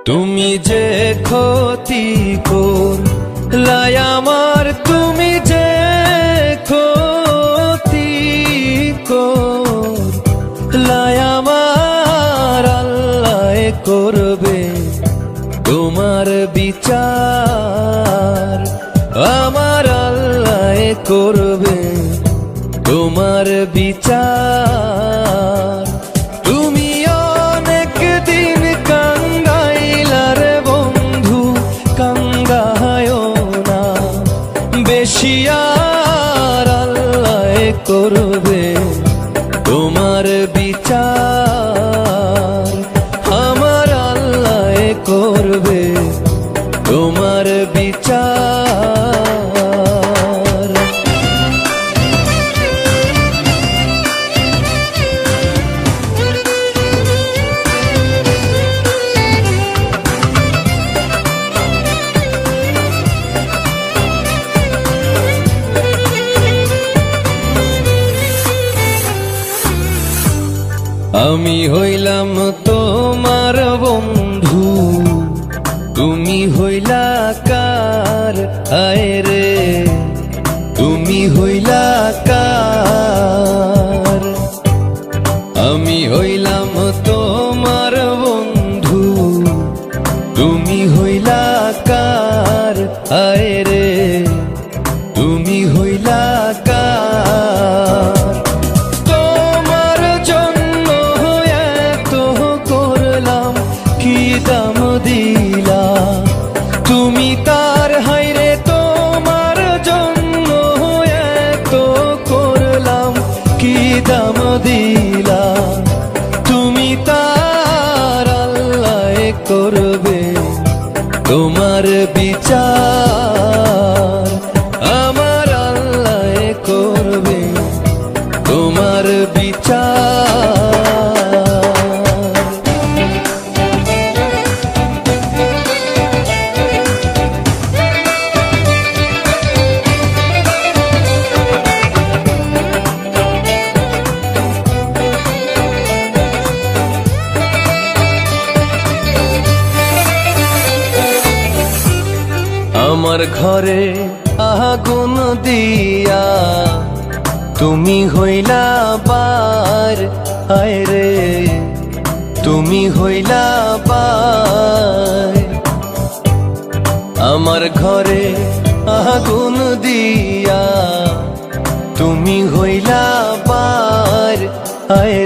তুমি যে ক্ষতি করলাই আমার, তুমি যে ক্ষতি করলাই আমার, আল্লাহ করবে তোমার বিচার। আমার আল্লাহ করবে তোমার বিচার। তুমি অনেক দিন কাঙ্গাইলার বন্ধু, কাঙ্গায়ও না বেশি আর, আল্লাহ করবে তোমার বিচার। আমার আল্লাহ করবে তোমার বিচার। আমি হইলাম তোমার বন্ধু, তুমি হইলা কার? আয় রে তুমি হইলা কার? আমি হইলাম তোমার বন্ধু, তুমি হইলা কার? আয় রে তুমি হইলা কার? দাম দিলা তুমি তার, হাইরে তোমার জন্য এত করলাম, কি দাম দিলা তুমি তার? আল্লাহ করবে তোমার বিচার। আমার আল্লাহ করবে তোমার বিচার। আমার ঘরে আগুন দিয়া তুমি হইলা বার, আয় রে তুমি হইলা বার। আমার ঘরে আগুন দিয়া তুমি হইলা বার, আয়